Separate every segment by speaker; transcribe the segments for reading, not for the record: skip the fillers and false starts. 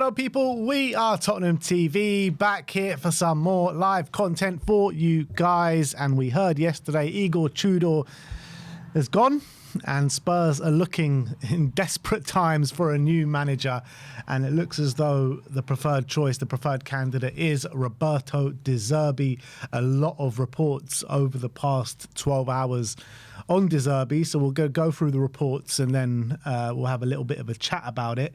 Speaker 1: go, people. We are Tottenham TV, back here for some more live content for you guys. And we heard yesterday Igor Tudor is gone, and Spurs are looking in desperate times for a new manager. And it looks as though the preferred choice, the preferred candidate is Roberto De Zerbi. A lot of reports over the past 12 hours on De Zerbi. So we'll go through the reports and then we'll have a little bit of a chat about it.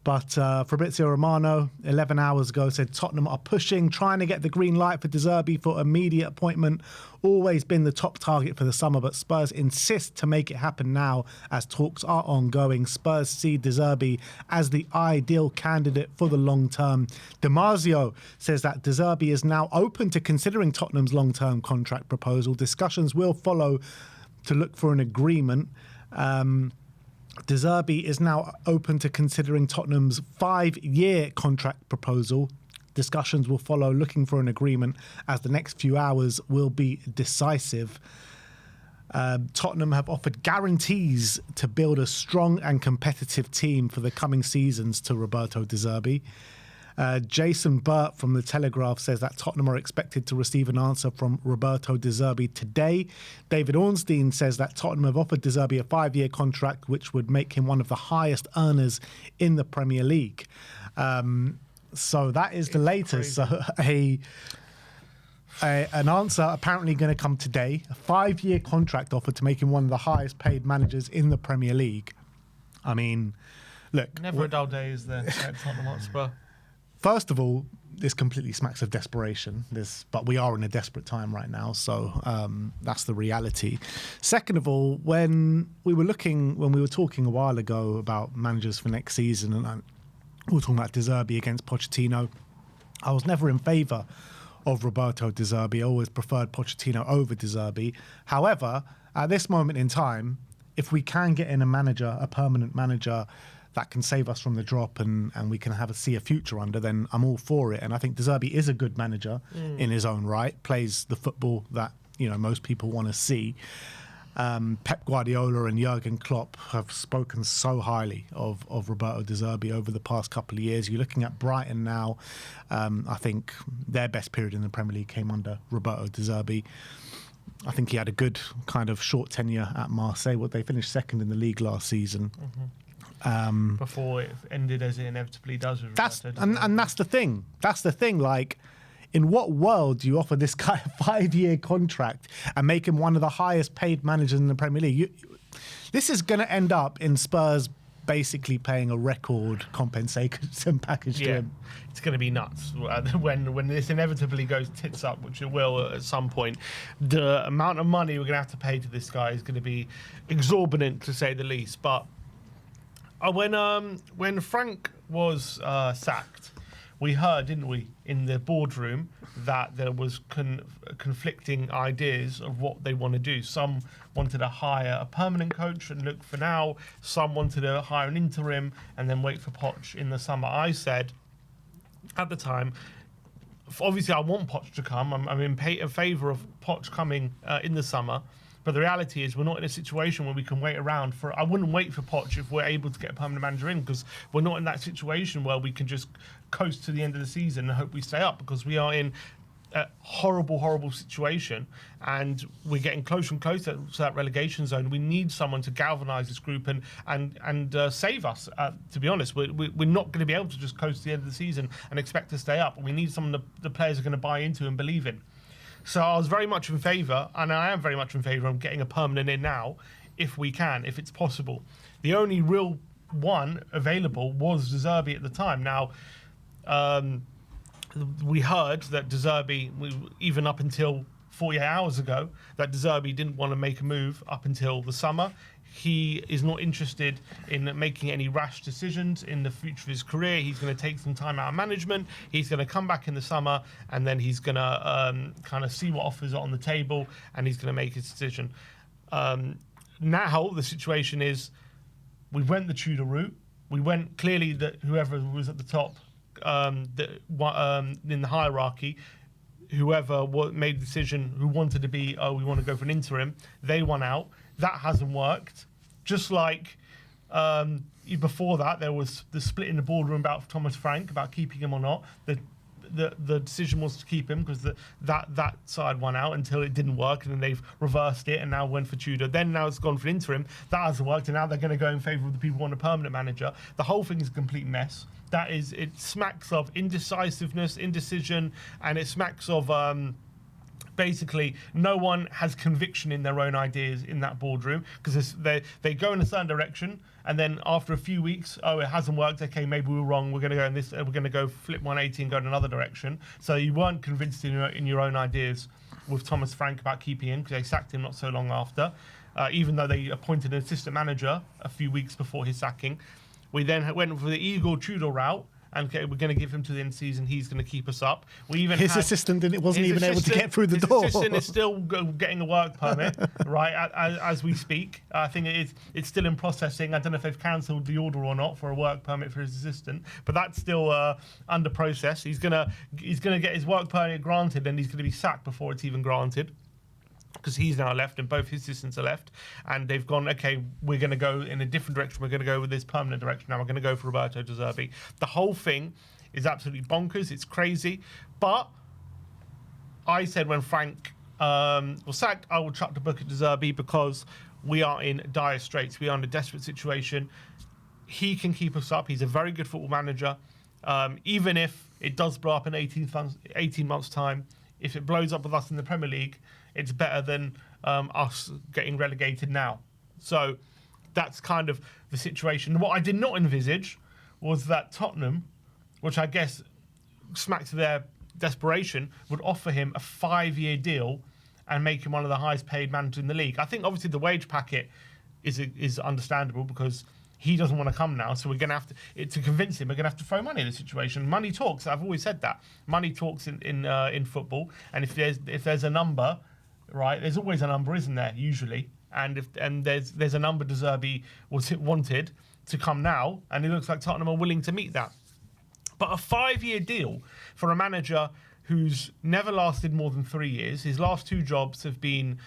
Speaker 1: But Fabrizio Romano, 11 hours ago, said Tottenham are pushing, trying to get the green light for De Zerbi for immediate appointment. Always been the top target for the summer, but Spurs insist to make it happen now as talks are ongoing. Spurs see De Zerbi as the ideal candidate for the long term. Damasio says that De Zerbi is now open to considering Tottenham's long-term contract proposal. Discussions will follow to look for an agreement. De Zerbi is now open to considering Tottenham's 5-year contract proposal. Discussions will follow, looking for an agreement, as the next few hours will be decisive. Tottenham have offered guarantees to build a strong and competitive team for the coming seasons to Roberto De Zerbi. Jason Burt from The Telegraph says that Tottenham are expected to receive an answer from Roberto De Zerbi today. David Ornstein says that Tottenham have offered De Zerbi a 5-year contract, which would make him one of the highest earners in the Premier League. So that is the latest. So an answer apparently going to come today. A 5-year contract offer to make him one of the highest paid managers in the Premier League. I mean, look.
Speaker 2: Never a dull day, is there, at Tottenham Hotspur?
Speaker 1: First of all, this completely smacks of desperation. But we are in a desperate time right now, so that's the reality. Second of all, when we were talking a while ago about managers for next season, and we were talking about De Zerbi against Pochettino, I was never in favour of Roberto De Zerbi. I always preferred Pochettino over De Zerbi. However, at this moment in time, if we can get in a permanent manager that can save us from the drop and we can see a future under, then I'm all for it. And I think De Zerbi is a good manager in his own right, plays the football that most people want to see. Pep Guardiola and Jurgen Klopp have spoken so highly of Roberto De Zerbi over the past couple of years. You're looking at Brighton now. I think their best period in the Premier League came under Roberto De Zerbi. I think he had a good kind of short tenure at Marseille. They finished second in the league last season.
Speaker 2: Before it ended as it inevitably does. With
Speaker 1: and that's the thing. That's the thing. Like, in what world do you offer this guy a 5-year contract and make him one of the highest paid managers in the Premier League? This is going to end up in Spurs basically paying a record compensation package to him.
Speaker 2: It's going to be nuts when this inevitably goes tits up, which it will at some point. The amount of money we're going to have to pay to this guy is going to be exorbitant, to say the least. But when Frank was sacked, we heard, didn't we, in the boardroom that there was conflicting ideas of what they want to do. Some wanted to hire a permanent coach and look for now. Some wanted to hire an interim and then wait for Poch in the summer. I said at the time, obviously I want Poch to come. I'm in favour of Poch coming in the summer. But the reality is we're not in a situation where we can wait around I wouldn't wait for Poch if we're able to get a permanent manager in, because we're not in that situation where we can just coast to the end of the season and hope we stay up, because we are in a horrible, horrible situation and we're getting closer and closer to that relegation zone. We need someone to galvanise this group and save us. To be honest, we're not going to be able to just coast to the end of the season and expect to stay up. We need someone the players are going to buy into and believe in. So I was very much in favour, and I am very much in favour of getting a permanent in now, if we can, if it's possible. The only real one available was De Zerbi at the time. Now, we heard that De Zerbi, even up until 48 hours ago, that De Zerbi didn't want to make a move up until the summer. He is not interested in making any rash decisions in the future of his career. He's going to take some time out of management. He's going to come back in the summer, and then he's going to kind of see what offers are on the table, and he's going to make his decision. Now the situation is, we went the Tudor route. We went clearly that whoever was at the top in the hierarchy, whoever made the decision who wanted to be, we want to go for an interim, they won out. That hasn't worked. Just like Before that, there was the split in the boardroom about Thomas Frank, about keeping him or not. The decision was to keep him because that side won out until it didn't work, and then they've reversed it and now went for Tudor. Then now it's gone for interim. That hasn't worked, and now they're going to go in favour of the people who want a permanent manager. The whole thing is a complete mess. It smacks of indecisiveness, indecision, and it smacks of basically no one has conviction in their own ideas in that boardroom, because they go in a certain direction, and then after a few weeks, oh, it hasn't worked, okay, maybe we were wrong, we're going to go in this, we're going to go flip 180 and go in another direction. So you weren't convinced in your own ideas with Thomas Frank about keeping him, because they sacked him not so long after, even though they appointed an assistant manager a few weeks before his sacking. We then went for the Igor Tudor route, and okay, we're going to give him to the end of the season. He's going to keep us up. We even
Speaker 1: his assistant wasn't even able to get through the door.
Speaker 2: His assistant is still getting a work permit, right, as we speak. I think it's still in processing. I don't know if they've cancelled the order or not for a work permit for his assistant, but that's still under process. He's gonna get his work permit granted, and he's going to be sacked before it's even granted, because he's now left and both his assistants are left, and they've gone, okay, we're going to go in a different direction. We're going to go with this permanent direction. Now we're going to go for Roberto De Zerbi. The whole thing is absolutely bonkers. It's crazy. But I said when Frank was sacked, I will chuck the book at De Zerbi, because we are in dire straits. We are in a desperate situation. He can keep us up. He's a very good football manager. Even if it does blow up in 18 months' time, if it blows up with us in the Premier League, it's better than us getting relegated now. So that's kind of the situation. What I did not envisage was that Tottenham, which I guess smacks of their desperation, would offer him a 5-year deal and make him one of the highest paid managers in the league. I think obviously the wage packet is understandable, because he doesn't want to come now, so we're going to have to convince him. We're going to have to throw money in the situation. Money talks. I've always said that money talks in football. And if there's a number, right, there's always a number, isn't there? Usually, and there's a number De Zerbi wanted to come now, and it looks like Tottenham are willing to meet that. But a 5-year deal for a manager who's never lasted more than 3 years. His last 2 jobs have been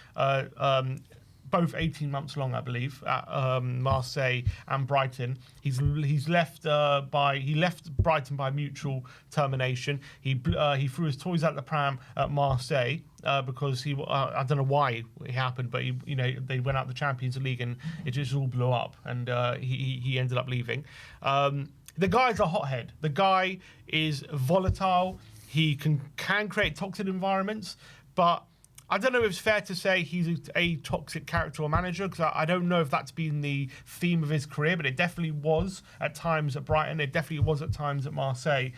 Speaker 2: both 18 months long, I believe, at Marseille and Brighton. He's left Brighton by mutual termination. He threw his toys out the pram at Marseille because I don't know why it happened, but they went out the Champions League and it just all blew up, and he ended up leaving. The guy's a hothead. The guy is volatile. He can create toxic environments, but I don't know if it's fair to say he's a toxic character or manager, because I don't know if that's been the theme of his career, but it definitely was at times at Brighton. It definitely was at times at Marseille,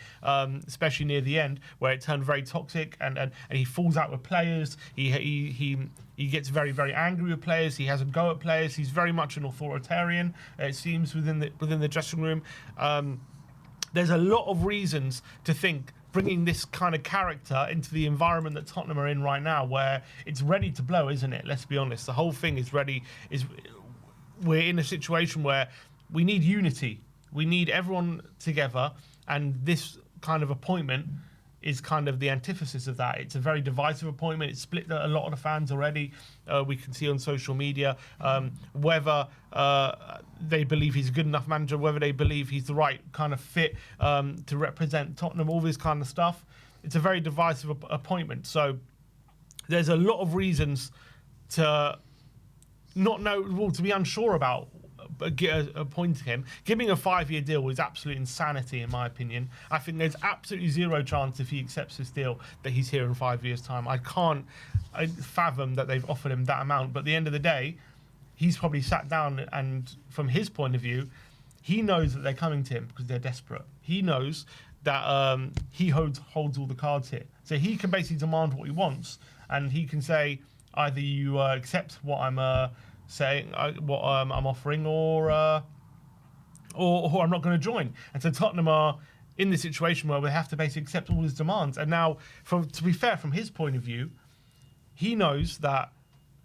Speaker 2: especially near the end, where it turned very toxic, and he falls out with players. He gets very, very angry with players. He has a go at players. He's very much an authoritarian, it seems, within the dressing room. There's a lot of reasons to think bringing this kind of character into the environment that Tottenham are in right now, where it's ready to blow, isn't it? Let's be honest. The whole thing is ready. We're in a situation where we need unity. We need everyone together, and this kind of appointment is kind of the antithesis of that. It's a very divisive appointment. It's split a lot of the fans already. We can see on social media whether they believe he's a good enough manager, whether they believe he's the right kind of fit to represent Tottenham, all this kind of stuff. It's a very divisive appointment. So there's a lot of reasons to not know, well, to be unsure about appointing him. Giving a 5-year deal is absolute insanity, in my opinion. I think there's absolutely zero chance, if he accepts this deal, that he's here in 5 years' time. I can't fathom that they've offered him that amount. But at the end of the day, he's probably sat down, and from his point of view, he knows that they're coming to him because they're desperate. He knows that he holds all the cards here. So he can basically demand what he wants, and he can say, either you accept what I'm saying, what I'm offering, or I'm not going to join. And so Tottenham are in the situation where they have to basically accept all his demands. And now, to be fair, from his point of view, he knows that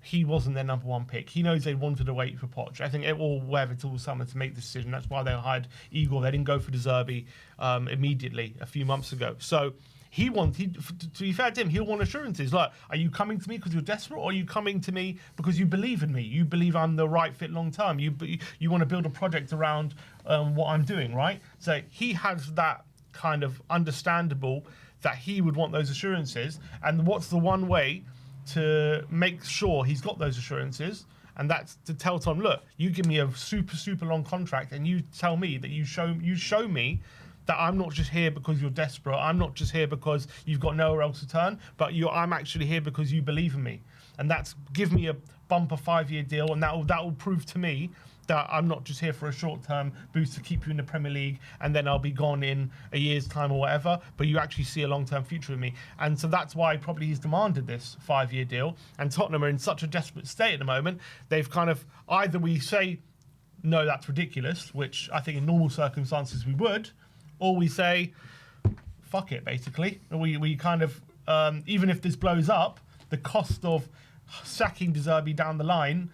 Speaker 2: he wasn't their number one pick. He knows they wanted to wait for Poch. I think it will wait until summer to make the decision. That's why they hired Igor. They didn't go for De Zerbi immediately a few months ago. So to be fair to him, he'll want assurances. Like, are you coming to me because you're desperate, or are you coming to me because you believe in me? You believe I'm the right fit long term. You want to build a project around what I'm doing, right? So he has that kind of understandable that he would want those assurances. And what's the one way to make sure he's got those assurances? And that's to tell Tom, look, you give me a super long contract, and you tell me that you show me that I'm not just here because you're desperate. I'm not just here because you've got nowhere else to turn, but I'm actually here because you believe in me. And that's give me a bumper 5-year deal, and that will prove to me that I'm not just here for a short-term boost to keep you in the Premier League, and then I'll be gone in a year's time or whatever, but you actually see a long-term future with me. And so that's why probably he's demanded this 5-year deal. And Tottenham are in such a desperate state at the moment. They've kind of, either we say, no, that's ridiculous, which I think in normal circumstances we would, or we say, fuck it, basically. We kind of, even if this blows up, the cost of sacking Zerbi down the line,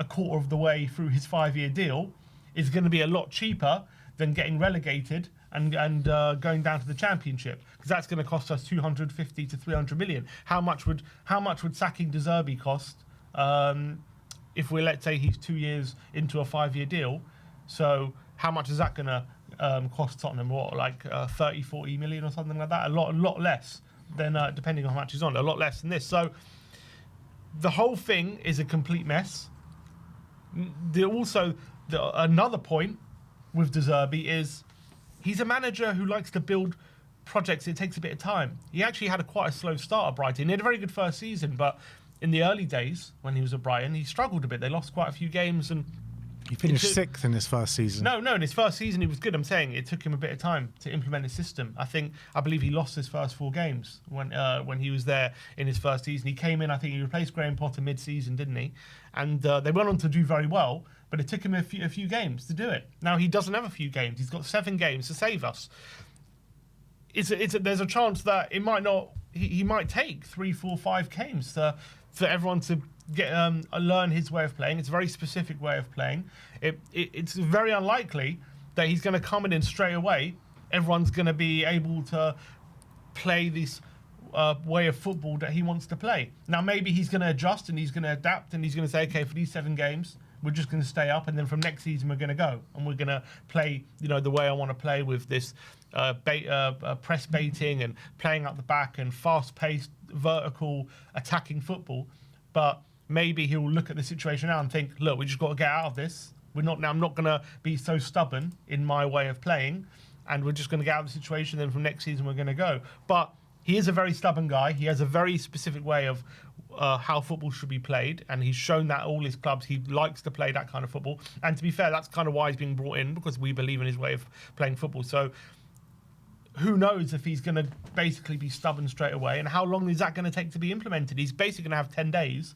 Speaker 2: a quarter of the way through his 5-year deal, is going to be a lot cheaper than getting relegated and going down to the Championship, because that's going to cost us 250 to 300 million. How much would sacking Zerbi cost if let's say he's 2 years into a 5-year deal? So how much is that going to cost Tottenham? What, like 30, 40 million or something like that? A lot less than, depending on how much he's on, a lot less than this. So the whole thing is a complete mess. Another point with Zerbi is he's a manager who likes to build projects. It takes a bit of time. He actually had quite a slow start at Brighton. He had a very good first season, but in the early days when he was at Brighton, he struggled a bit. They lost quite a few games, and
Speaker 1: he finished 6th in his first season.
Speaker 2: No, in his first season he was good. I'm saying it took him a bit of time to implement his system. I believe he lost his first 4 games when he was there in his first season. He came in, I think he replaced Graham Potter mid-season, didn't he? And they went on to do very well, but it took him a few games to do it. Now he doesn't have a few games. He's got 7 games to save us. There's a chance that it might not. He might take 3, 4, 5 games for everyone to get learn his way of playing. It's a very specific way of playing. It's very unlikely that he's going to come in and straight away everyone's going to be able to play this way of football that he wants to play. Now maybe he's going to adjust and he's going to adapt and he's going to say, okay, for these 7 games we're just going to stay up, and then from next season we're going to go and we're going to play the way I want to play, with this press baiting and playing up the back and fast-paced vertical attacking football. But maybe he'll look at the situation now and think, look, we just got to get out of this. I'm not going to be so stubborn in my way of playing, and we're just going to get out of the situation. Then from next season we're going to go. But he is a very stubborn guy. He has a very specific way of how football should be played, and he's shown that all his clubs. He likes to play that kind of football, and to be fair, that's kind of why he's being brought in, because we believe in his way of playing football. So who knows if he's going to basically be stubborn straight away, and how long is that going to take to be implemented? He's basically going to have 10 days.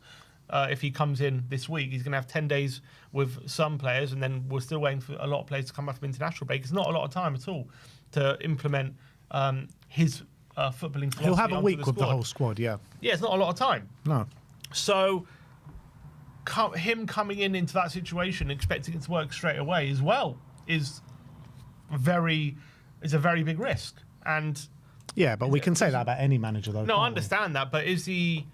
Speaker 2: If he comes in this week, he's going to have 10 days with some players, and then we're still waiting for a lot of players to come back from international break. It's not a lot of time at all to implement his footballing philosophy.
Speaker 1: He'll have a week with the whole squad, yeah. Yeah,
Speaker 2: it's not a lot of time.
Speaker 1: No.
Speaker 2: So him coming into that situation, expecting it to work straight away as well, is a very big risk. And
Speaker 1: yeah, but we can say that about any manager, though.
Speaker 2: No, I understand that, but is he?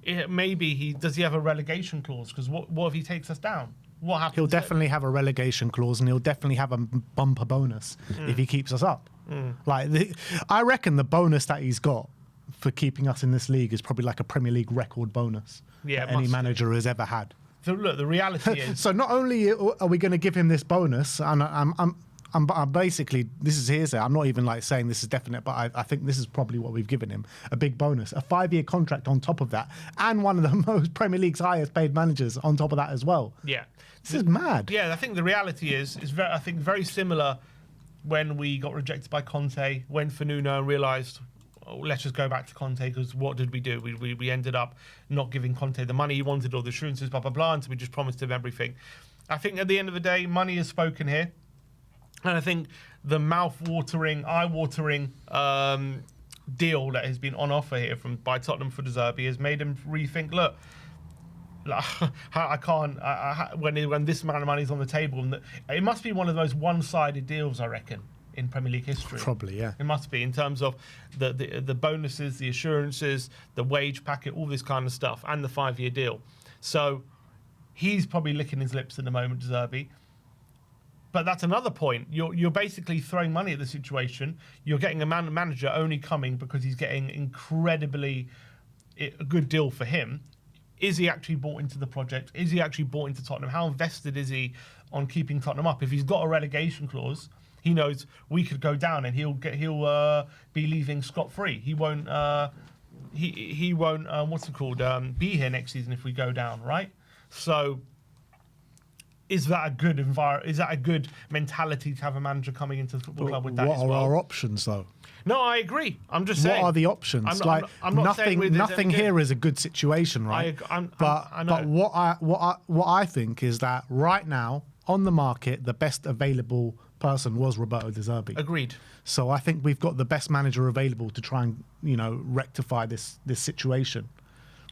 Speaker 2: Does he have a relegation clause? Because what if he takes us down? What happens?
Speaker 1: He'll definitely have a relegation clause, and he'll definitely have a bumper bonus if he keeps us up. I reckon the bonus that he's got for keeping us in this league is probably like a Premier League record bonus that any manager has ever had.
Speaker 2: So look, the reality is.
Speaker 1: So not only are we going to give him this bonus, and I'm basically, this is hearsay. I'm not even like saying this is definite, but I think this is probably what we've given him. A big bonus, a 5-year contract on top of that, and one of the most Premier League's highest paid managers on top of that as well.
Speaker 2: Yeah.
Speaker 1: This is mad.
Speaker 2: Yeah, I think the reality is I think very similar when we got rejected by Conte, went for Nuno and realised, let's just go back to Conte, because what did we do? We ended up not giving Conte the money he wanted or the assurances, blah, blah, blah, and so we just promised him everything. I think at the end of the day, money has spoken here. And I think the mouth-watering, eye-watering deal that has been on offer here by Tottenham for Zerbi has made him rethink, look, I can't, when this amount of money is on the table, and it must be one of those one-sided deals, I reckon. in Premier League history.
Speaker 1: Probably, yeah.
Speaker 2: It must be, in terms of the bonuses, the assurances, the wage packet, all this kind of stuff, and the 5-year deal. So he's probably licking his lips at the moment, Zerbi. But that's another point. You're basically throwing money at the situation. You're getting a manager only coming because he's getting incredibly a good deal for him. Is he actually bought into the project? Is he actually bought into Tottenham? How invested is he on keeping Tottenham up? If he's got a relegation clause, he knows we could go down and he'll be leaving scot-free. He won't he won't be here next season if we go down, right? So is that a good Is that a good mentality to have a manager coming into the football club with that?
Speaker 1: What
Speaker 2: as
Speaker 1: are
Speaker 2: well?
Speaker 1: our options, though?
Speaker 2: No, I agree. I'm just saying.
Speaker 1: What are the options?
Speaker 2: I'm not saying
Speaker 1: nothing here is a good situation, right?
Speaker 2: I
Speaker 1: But
Speaker 2: know.
Speaker 1: what I think is that right now on the market, the best available person was Roberto De Zerbi.
Speaker 2: Agreed.
Speaker 1: So I think we've got the best manager available to try and rectify this situation.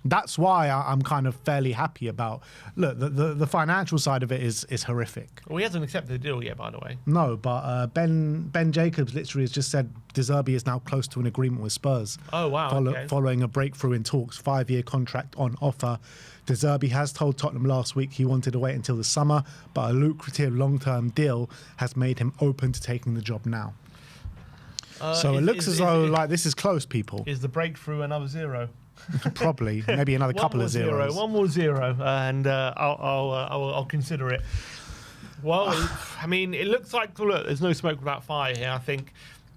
Speaker 1: That's why I'm kind of fairly happy about. Look, the financial side of it is horrific.
Speaker 2: Well, he hasn't accepted the deal yet, by the way.
Speaker 1: No, but Ben Jacobs literally has just said De Zerbi is now close to an agreement with Spurs.
Speaker 2: Oh, wow. Okay.
Speaker 1: Following a breakthrough in talks, 5-year contract on offer. De Zerbi has told Tottenham last week he wanted to wait until the summer, but a lucrative long-term deal has made him open to taking the job now. So it looks as though like this is close, people.
Speaker 2: Is the breakthrough another 0?
Speaker 1: Probably, maybe another couple of zeros.
Speaker 2: One more 0, and I'll consider it. Well, I mean, it looks like there's no smoke without fire here. I think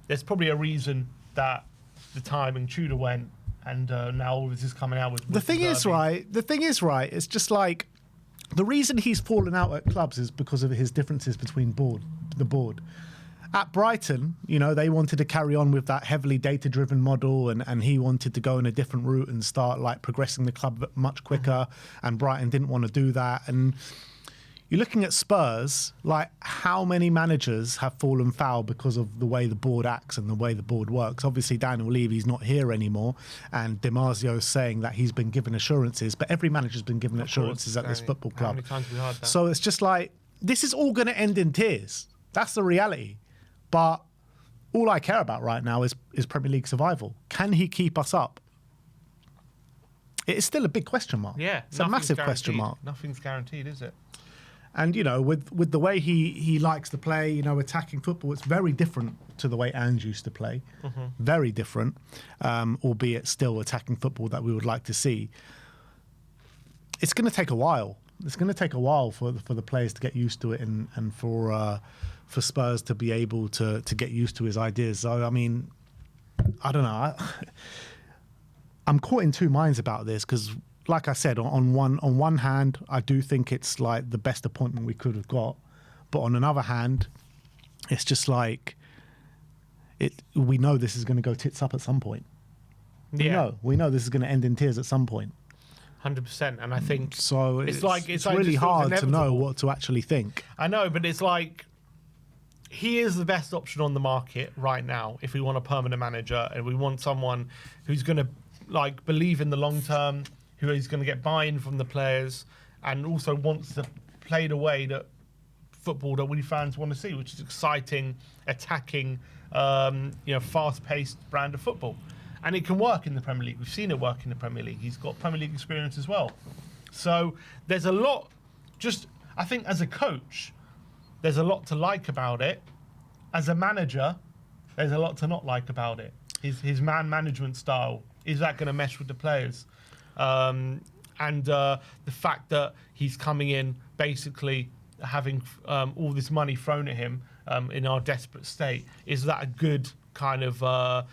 Speaker 2: there's probably a reason that the timing Tudor went, and now all this is coming out with
Speaker 1: the thing is right. It's just like the reason he's fallen out at clubs is because of his differences between the board. At Brighton, they wanted to carry on with that heavily data-driven model, and he wanted to go in a different route and start like progressing the club much quicker. And Brighton didn't want to do that. And you're looking at Spurs, like how many managers have fallen foul because of the way the board acts and the way the board works. Obviously, Daniel Levy's not here anymore, and Dimario's saying that he's been given assurances, but every manager's been given assurances at this football club.
Speaker 2: How many times have we heard that?
Speaker 1: So it's just like, this is all going to end in tears. That's the reality. But all I care about right now is Premier League survival. Can he keep us up? It is still a big question mark.
Speaker 2: Yeah,
Speaker 1: it's a massive question mark.
Speaker 2: Nothing's guaranteed, is it?
Speaker 1: And with the way he likes to play, attacking football, it's very different to the way Ange used to play. Mm-hmm. Very different, albeit still attacking football that we would like to see. It's going to take a while. It's going to take a while for the players to get used to it, and for Spurs to be able to get used to his ideas. So, I mean, I don't know. I'm caught in two minds about this because, like I said, on one hand, I do think it's like the best appointment we could have got. But on another hand, it's just like we know this is going to go tits up at some point. We know this is going to end in tears at some point.
Speaker 2: 100%, and I think
Speaker 1: so. It's really hard to know what to actually think.
Speaker 2: I know, but it's like he is the best option on the market right now. If we want a permanent manager and we want someone who's going to like believe in the long term, who is going to get buy-in from the players, and also wants to play the way that football that we fans want to see, which is exciting, attacking, fast-paced brand of football. And it can work in the Premier League. We've seen it work in the Premier League. He's got Premier League experience as well. So there's a lot, I think as a coach, there's a lot to like about it. As a manager, there's a lot to not like about it. His man management style, is that going to mesh with the players? And the fact that he's coming in basically having all this money thrown at him in our desperate state, is that a good kind of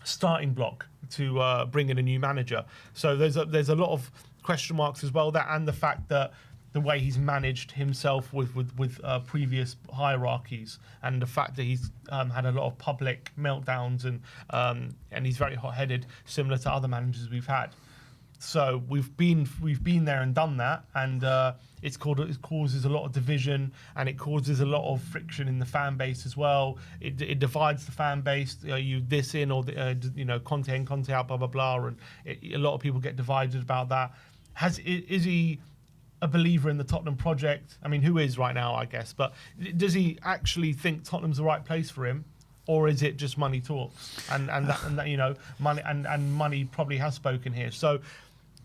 Speaker 2: starting block to bring in a new manager? So there's a lot of question marks as well. That and the fact that the way he's managed himself with previous hierarchies, and the fact that he's had a lot of public meltdowns and he's very hot-headed, similar to other managers we've had. So we've been there and done that, and it causes a lot of division, and it causes a lot of friction in the fan base as well. It divides the fan base. You this in or Conte in, Conte out, blah blah blah, and a lot of people get divided about that. Is he a believer in the Tottenham project. I mean, who is right now, I guess. But does he actually think Tottenham's the right place for him? Or is it just money talks? And that, you know, money and money probably has spoken here. So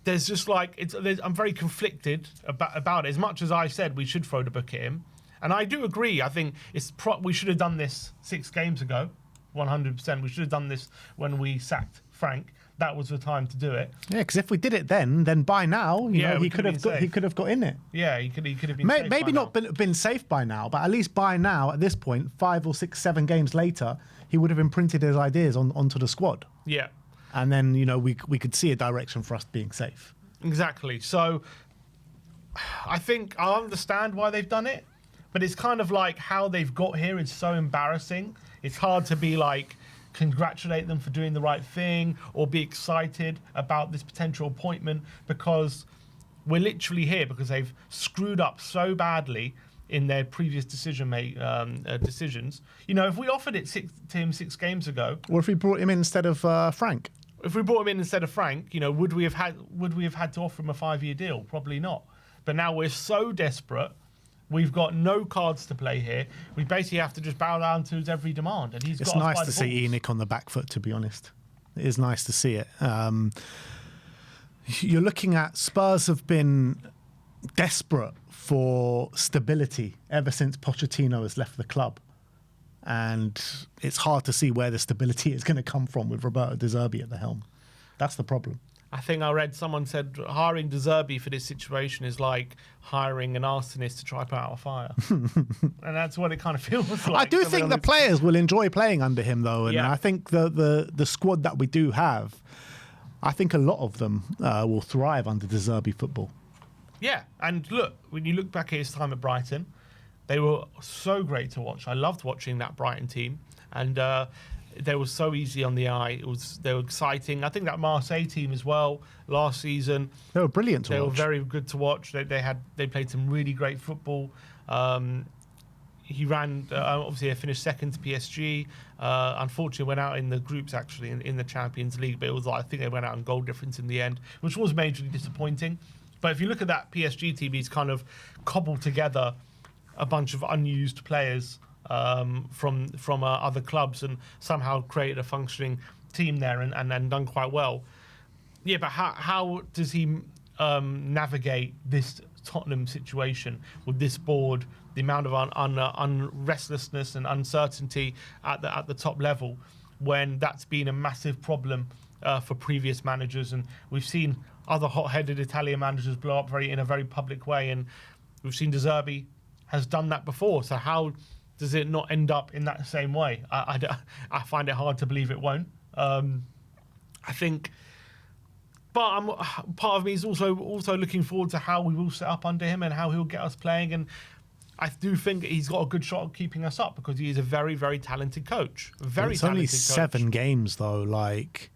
Speaker 2: there's just like, I'm very conflicted about it. As much as I said we should throw the book at him. And I do agree. I think we should have done this 6 games ago, 100%. We should have done this when we sacked Frank. That was the time to do it.
Speaker 1: Yeah, because if we did it then by now, you know, he could have got in it.
Speaker 2: Yeah, he could have been safe
Speaker 1: maybe
Speaker 2: by
Speaker 1: not been safe by now, but at least by now, at this point, 5 or 6, 7 games later, he would have imprinted his ideas onto the squad.
Speaker 2: Yeah.
Speaker 1: And then, you know, we could see a direction for us being safe.
Speaker 2: Exactly. So I think I understand why they've done it, but it's kind of like how they've got here is so embarrassing. It's hard to be like, congratulate them for doing the right thing or be excited about this potential appointment, because we're literally here because they've screwed up so badly in their previous decisions. You know, if we offered it to him 6 games ago,
Speaker 1: or if we brought him in instead of Frank,
Speaker 2: you know, would we have had to offer him a 5-year deal? Probably not. But now we're so desperate. We've got no cards to play here. We basically have to just bow down to his every demand. And
Speaker 1: it's nice to see Enoch on the back foot, to be honest. It is nice to see it. You're looking at Spurs have been desperate for stability ever since Pochettino has left the club. And it's hard to see where the stability is going to come from with Roberto De Zerbi at the helm. That's the problem.
Speaker 2: I think I read someone said hiring De Zerbi for this situation is like hiring an arsonist to try put out a fire. And that's what it kind of feels like.
Speaker 1: I do think the players will enjoy playing under him, though. And I think the squad that we do have, I think a lot of them will thrive under De Zerbi football. Yeah.
Speaker 2: And look, when you look back at his time at Brighton, they were so great to watch. I loved watching that Brighton team. And they were so easy on the eye. They were exciting. I think that Marseille team as well last season.
Speaker 1: They were brilliant to watch.
Speaker 2: They were very good to watch. They played some really great football. He ran. Obviously, they finished second to PSG. Unfortunately, went out in the groups actually in the Champions League. But it was like, I think they went out in goal difference in the end, which was majorly disappointing. But if you look at that PSG team, he's kind of cobbled together a bunch of unused players from other clubs and somehow created a functioning team there and done quite well. Yeah, but how does he navigate this Tottenham situation with this board, the amount of restlessness and uncertainty at the top level, when that's been a massive problem for previous managers? And we've seen other hot-headed Italian managers blow up in a very public way, and we've seen De Zerbi has done that before. So how does it not end up in that same way? I find it hard to believe it won't. I think, but part of me is also looking forward to how we will set up under him and how he'll get us playing. And I do think he's got a good shot of keeping us up because he is a very, very talented coach.
Speaker 1: It's only 7 games though. Like,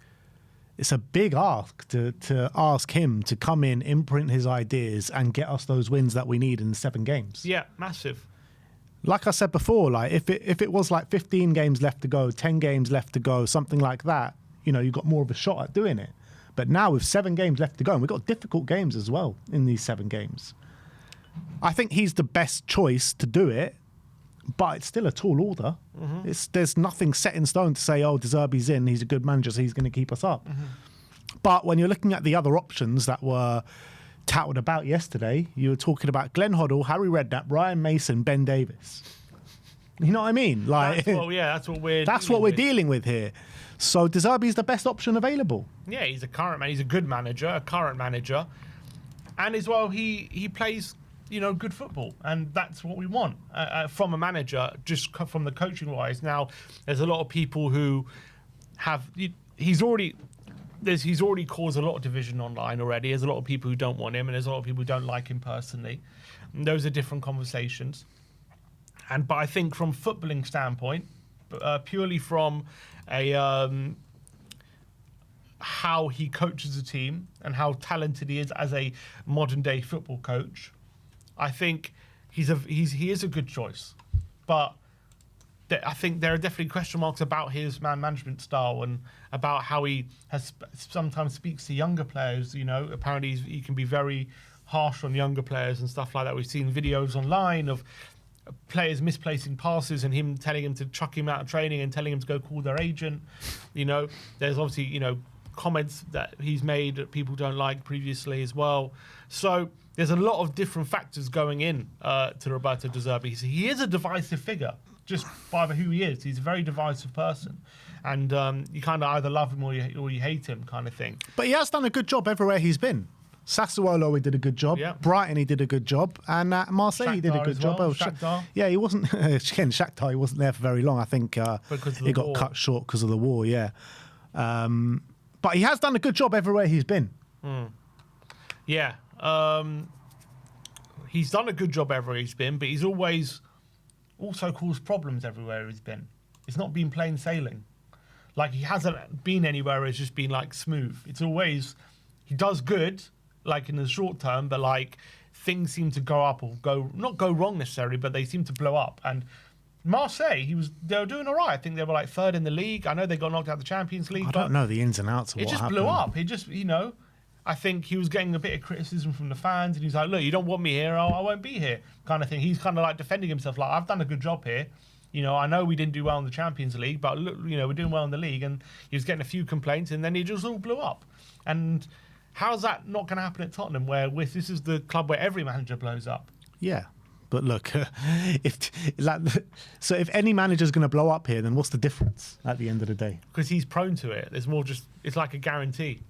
Speaker 1: it's a big ask to ask him to come in, imprint his ideas, and get us those wins that we need in 7 games.
Speaker 2: Yeah, massive.
Speaker 1: Like I said before, like if it was like 15 games left to go, 10 games left to go, something like that, you know, you've got more of a shot at doing it. But now with 7 games left to go, and we've got difficult games as well in these 7 games, I think he's the best choice to do it, but it's still a tall order. Mm-hmm. There's nothing set in stone to say, oh, De Zerbi's in, he's a good manager, so he's going to keep us up. Mm-hmm. But when you're looking at the other options that were touted about yesterday, you were talking about Glenn Hoddle, Harry Redknapp, Ryan Mason, Ben Davis. You know what I mean? Like,
Speaker 2: that's what we're
Speaker 1: dealing with here. So De Zerbi is the best option available.
Speaker 2: Yeah, he's a current man. He's a good manager, a current manager, and as well he plays, you know, good football, and that's what we want from a manager. Just from the coaching wise, now there's a lot of people who have he's already caused a lot of division online already. There's a lot of people who don't want him, and there's a lot of people who don't like him personally. And those are different conversations. But I think from footballing standpoint, purely from a how he coaches a team and how talented he is as a modern day football coach, I think he is a good choice. But I think there are definitely question marks about his management style and about how he sometimes speaks to younger players. You know, apparently he can be very harsh on younger players and stuff like that. We've seen videos online of players misplacing passes and him telling him to chuck him out of training and telling him to go call their agent. There's obviously, comments that he's made that people don't like previously as well. So there's a lot of different factors going in to Roberto De Zerbi. He is a divisive figure, just by who he is. He's a very divisive person. And you kind of either love him or you hate him kind of thing.
Speaker 1: But he has done a good job everywhere he's been. Sassuolo, he did a good job.
Speaker 2: Yeah.
Speaker 1: Brighton, he did a good job. And Marseille, he did a
Speaker 2: Shakhtar
Speaker 1: good
Speaker 2: as
Speaker 1: job.
Speaker 2: well. Shakhtar.
Speaker 1: Yeah, he wasn't... Again, Shakhtar, he wasn't there for very long. I think he got cut short because of the war, yeah. But he has done a good job everywhere he's been.
Speaker 2: Yeah. He's done a good job everywhere he's been, but he's always also caused problems everywhere he's been. It's not been plain sailing. Like, he hasn't been anywhere where it's just been, like, smooth. It's always... He does good, like, in the short term, but, like, things seem to go up or not go wrong necessarily, but they seem to blow up. And Marseille, they were doing all right. I think they were, like, third in the league. I know they got knocked out of the Champions League.
Speaker 1: I don't know the ins and outs of what happened.
Speaker 2: It just blew up. It just, I think he was getting a bit of criticism from the fans, and he's like, look, you don't want me here, I won't be here, kind of thing. He's kind of, like, defending himself, like, I've done a good job here. I know we didn't do well in the Champions League, but look, we're doing well in the league. And he was getting a few complaints, and then he just all blew up. And how's that not going to happen at Tottenham, where this is the club where every manager blows up?
Speaker 1: Yeah, but look, if any manager's going to blow up here, then what's the difference at the end of the day?
Speaker 2: Because he's prone to it. There's more it's like a guarantee.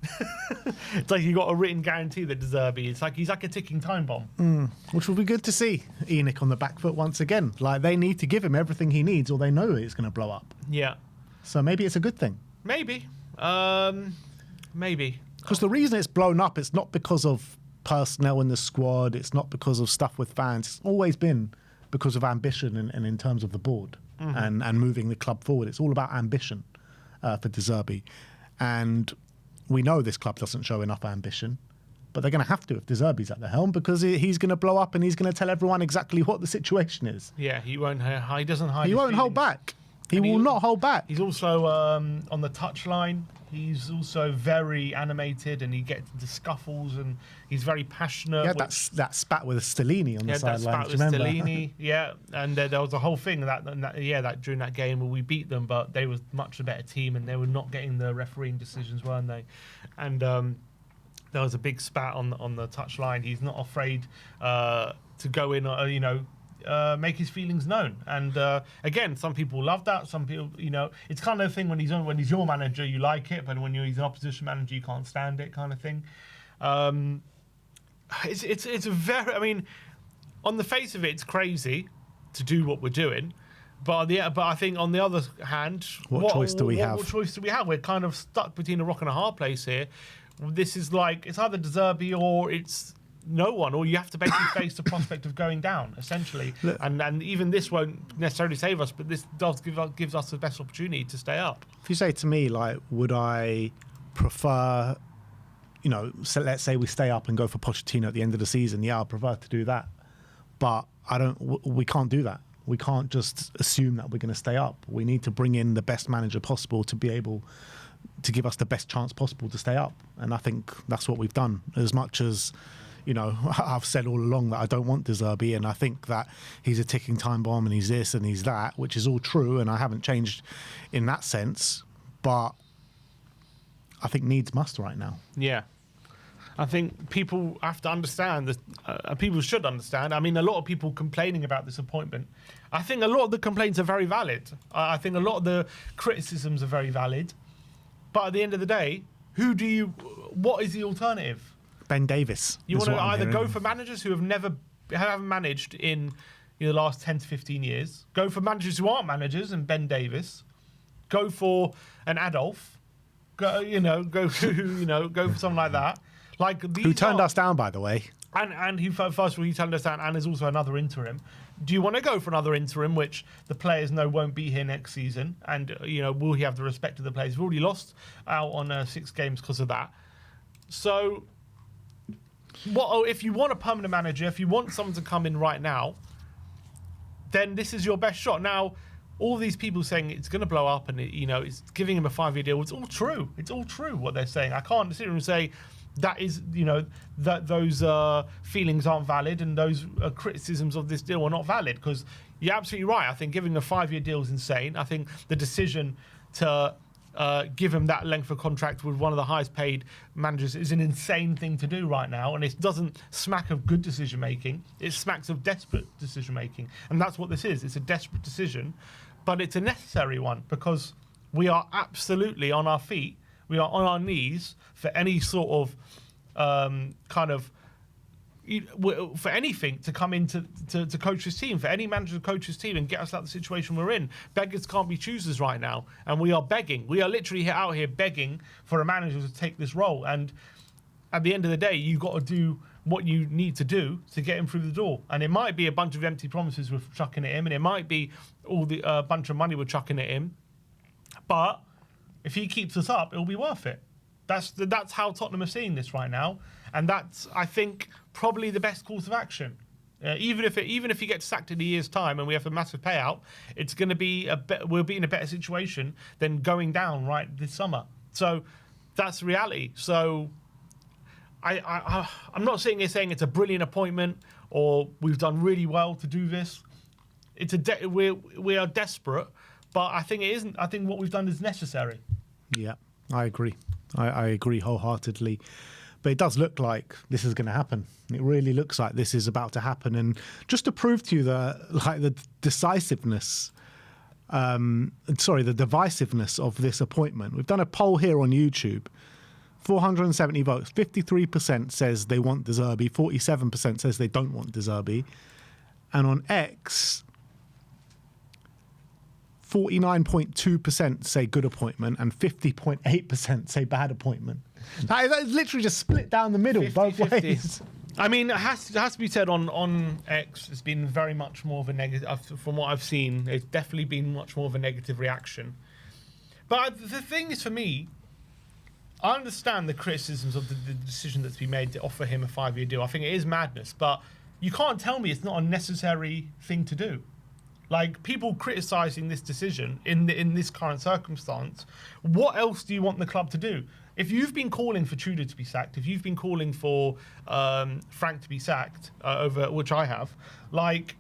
Speaker 2: It's like you got a written guarantee that De Zerbi. It's like he's like a ticking time bomb.
Speaker 1: Which will be good to see Enoch on the back foot once again. Like, they need to give him everything he needs, or they know it's going to blow up.
Speaker 2: Yeah.
Speaker 1: So maybe it's a good thing.
Speaker 2: Maybe. Maybe.
Speaker 1: Because the reason it's blown up, it's not because of personnel in the squad. It's not because of stuff with fans. It's always been because of ambition and in terms of the board and moving the club forward. It's all about ambition for De Zerbi. And we know this club doesn't show enough ambition, but they're going to have to if De Zerbi's at the helm, because he's going to blow up and he's going to tell everyone exactly what the situation is.
Speaker 2: Yeah, he won't. He doesn't hide.
Speaker 1: He won't hold back. He will not hold back.
Speaker 2: He's also on the touchline. He's also very animated, and he gets into scuffles, and he's very passionate.
Speaker 1: Yeah, that spat with Stellini on the sideline.
Speaker 2: Remember? Stellini, yeah, and there was a whole thing that during that game where we beat them, but they were much a better team, and they were not getting the refereeing decisions, weren't they? And there was a big spat on the touchline. He's not afraid to go in, make his feelings known. And again, some people love that. Some people, it's kind of the thing when he's your manager, you like it, but when he's an opposition manager, you can't stand it, kind of thing. It's a very, on the face of it, it's crazy to do what we're doing. But I think on the other hand,
Speaker 1: what choice do we have?
Speaker 2: What choice do we have? We're kind of stuck between a rock and a hard place here. This is like, it's either De Zerbi or it's no one, or you have to basically face the prospect of going down, essentially. Look, and even this won't necessarily save us, but this does gives us the best opportunity to stay up.
Speaker 1: If you say to me, like, would I prefer, so let's say we stay up and go for Pochettino at the end of the season, yeah, I'd prefer to do that. But we can't do that. We can't just assume that we're going to stay up. We need to bring in the best manager possible to be able to give us the best chance possible to stay up. And I think that's what we've done. As much as I've said all along that I don't want De Zerbi, and I think that he's a ticking time bomb and he's this and he's that, which is all true, and I haven't changed in that sense, but I think needs must right now.
Speaker 2: Yeah. I think people have to understand that, people should understand. A lot of people complaining about this appointment. I think a lot of the complaints are very valid. I think a lot of the criticisms are very valid. But at the end of the day, what is the alternative?
Speaker 1: Ben Davis.
Speaker 2: You want to either go for managers who haven't managed in the last 10 to 15 years, go for managers who aren't managers and Ben Davis, go for an Adolf, go for something like that. Like
Speaker 1: who turned us down, by the way.
Speaker 2: And first of all, he turned us down, and there's also another interim. Do you want to go for another interim, which the players know won't be here next season? And, will he have the respect of the players? We've already lost out on 6 games because of that. So, if you want a permanent manager, if you want someone to come in right now, then this is your best shot. Now, all these people saying it's going to blow up and it's giving him a 5-year deal. It's all true. It's all true what they're saying. I can't sit here and say that is that those feelings aren't valid and those criticisms of this deal are not valid, because you're absolutely right. I think giving a 5-year deal is insane. I think the decision to give him that length of contract with one of the highest paid managers is an insane thing to do right now, and it doesn't smack of good decision making. It smacks of desperate decision making, and that's what this is. It's a desperate decision, but it's a necessary one, because we are absolutely on our feet. We are on our knees for any sort of for anything to come in to coach this team, for any manager to coach this team and get us out of the situation we're in. Beggars can't be choosers right now, and we are begging. We are literally out here begging for a manager to take this role, and at the end of the day, you've got to do what you need to do to get him through the door. And it might be a bunch of empty promises we're chucking at him, and it might be all the bunch of money we're chucking at him, but if he keeps us up, it'll be worth it. That's how Tottenham are seeing this right now, and that's, I think, probably the best course of action. Even if he gets sacked in a year's time and we have a massive payout, it's going to be we'll be in a better situation than going down right this summer. So that's reality. So I'm not sitting here saying it's a brilliant appointment or we've done really well to do this. It's we are desperate, but I think it isn't. I think what we've done is necessary.
Speaker 1: Yeah, I agree. I agree wholeheartedly. But it does look like this is going to happen. It really looks like this is about to happen. And just to prove to you the decisiveness, the divisiveness of this appointment, we've done a poll here on YouTube. 470 votes. 53% says they want Zerbi. 47% says they don't want Zerbi. And on X, 49.2% say good appointment and 50.8% say bad appointment. That is literally just split down the middle
Speaker 2: 50,
Speaker 1: both
Speaker 2: 50.
Speaker 1: ways.
Speaker 2: I mean, it has to be said on X, it's been very much more of a negative. From what I've seen, it's definitely been much more of a negative reaction. But the thing is, for me, I understand the criticisms of the decision that's been made to offer him a 5-year deal. I think it is madness, but you can't tell me it's not a necessary thing to do. Like, people criticising this decision in this current circumstance, what else do you want the club to do? If you've been calling for Tudor to be sacked, if you've been calling for Frank to be sacked, over which I have, like,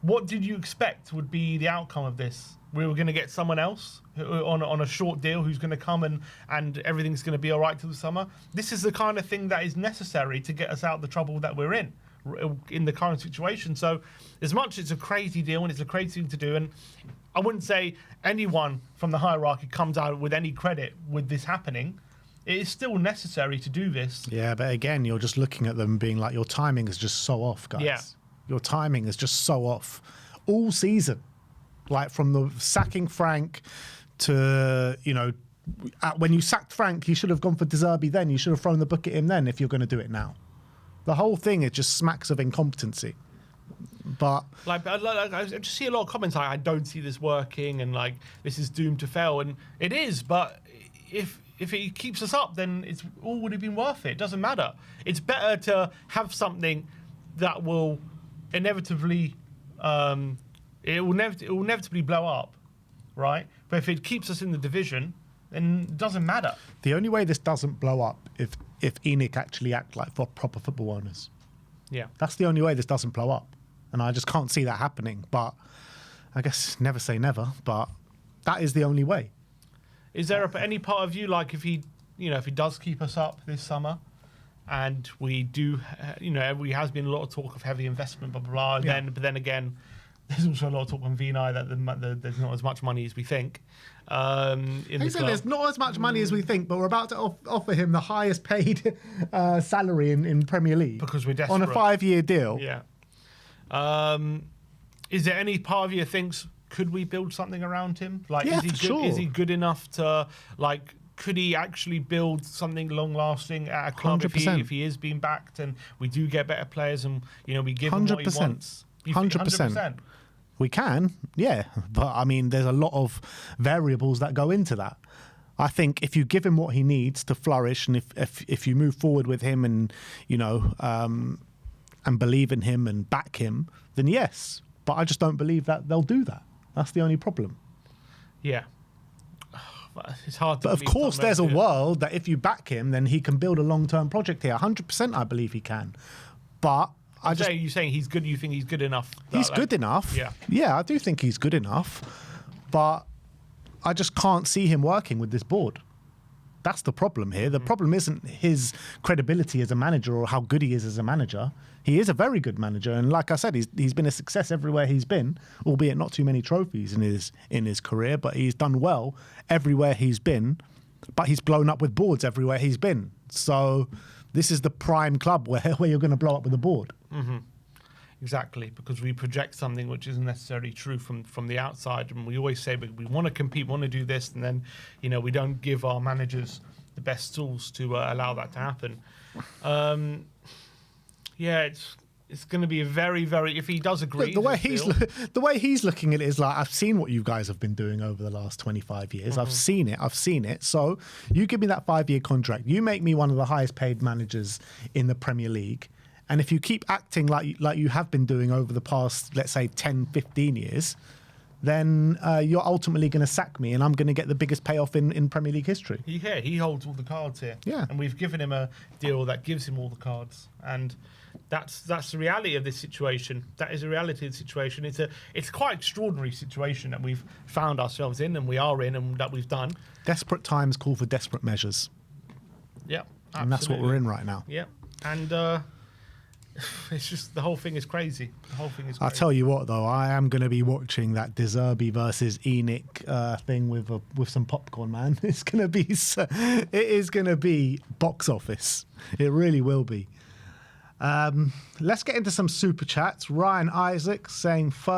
Speaker 2: what did you expect would be the outcome of this? We were going to get someone else on a short deal who's going to come and everything's going to be all right till the summer. This is the kind of thing that is necessary to get us out of the trouble that we're in the current situation. So as much as it's a crazy deal and it's a crazy thing to do, and I wouldn't say anyone from the hierarchy comes out with any credit with this happening, it is still necessary to do this.
Speaker 1: Yeah, but again, you're just looking at them being like, your timing is just so off, guys.
Speaker 2: Yeah.
Speaker 1: Your timing is just so off all season. Like, from the sacking Frank to, when you sacked Frank, you should have gone for Zerbi then. You should have thrown the book at him then if you're going to do it now. The whole thing, it just smacks of incompetency. But
Speaker 2: I just see a lot of comments like, I don't see this working, and like, this is doomed to fail, and it is. But if it keeps us up, then it's all would have been worth it. It doesn't matter. It's better to have something that will inevitably it will inevitably blow up, right? But if it keeps us in the division, then it doesn't matter.
Speaker 1: The only way this doesn't blow up if ENIC actually act like proper football owners.
Speaker 2: Yeah.
Speaker 1: That's the only way this doesn't blow up. And I just can't see that happening. But I guess never say never, but that is the only way.
Speaker 2: Is there any part of you, like, if he does keep us up this summer, and we do, there has been a lot of talk of heavy investment, blah, blah, blah.
Speaker 1: Yeah.
Speaker 2: But then again, there's also a lot of talk on VNI that there's not as much money as we think.
Speaker 1: There's not as much money as we think, but we're about to offer him the highest paid salary in Premier League.
Speaker 2: Because we're desperate.
Speaker 1: On a 5-year deal.
Speaker 2: Yeah. Is there any part of you that thinks, could we build something around him? Like,
Speaker 1: yeah,
Speaker 2: is he good enough to, like, could he actually build something long-lasting at a club if he is being backed and we do get better players and, we give him what he wants?
Speaker 1: 100%. We can, yeah. But, I mean, there's a lot of variables that go into that. I think if you give him what he needs to flourish, and if you move forward with him and, and believe in him and back him, then yes. But I just don't believe that they'll do that. That's the only problem.
Speaker 2: Yeah. But it's hard to
Speaker 1: But of
Speaker 2: believe
Speaker 1: course,
Speaker 2: Tottenham
Speaker 1: there's a
Speaker 2: do it.
Speaker 1: world that if you back him, then he can build a long-term project here. 100%, I believe he can. But I just
Speaker 2: You're saying he's good. You think he's good enough?
Speaker 1: he's good enough.
Speaker 2: Yeah.
Speaker 1: I do think he's good enough. But I just can't see him working with this board. That's the problem here. The problem isn't his credibility as a manager or how good he is as a manager. He is a very good manager, and like I said, he's been a success everywhere he's been, albeit not too many trophies in his career, but he's done well everywhere he's been. But he's blown up with boards everywhere he's been. So this is the prime club where you're going to blow up with a board.
Speaker 2: Exactly, because we project something which isn't necessarily true from the outside, and we always say we want to compete, want to do this, and then we don't give our managers the best tools to allow that to happen. It's going to be a very, very. If he does agree,
Speaker 1: The way he's looking at it is like, I've seen what you guys have been doing over the last 25 years. I've seen it. So you give me that 5-year contract. You make me one of the highest paid managers in the Premier League. And if you keep acting like you have been doing over the past, let's say, 10, 15 years, then you're ultimately going to sack me and I'm going to get the biggest payoff in Premier League history.
Speaker 2: Yeah, he holds all the cards here.
Speaker 1: Yeah.
Speaker 2: And we've given him a deal that gives him all the cards. And that's the reality of this situation. That is the reality of the situation. It's quite extraordinary situation that we've found ourselves in and we are in and that we've done.
Speaker 1: Desperate times call for desperate measures.
Speaker 2: Yeah, absolutely.
Speaker 1: And that's what we're in right now.
Speaker 2: Yeah. And it's just the whole thing is crazy. The whole thing is crazy.
Speaker 1: I'll tell you what, though, I am going to be watching that Zerbi versus Enoch thing with some popcorn, man. It's going to be it is going to be box office. It really will be. Let's get into some super chats. Ryan Isaac saying first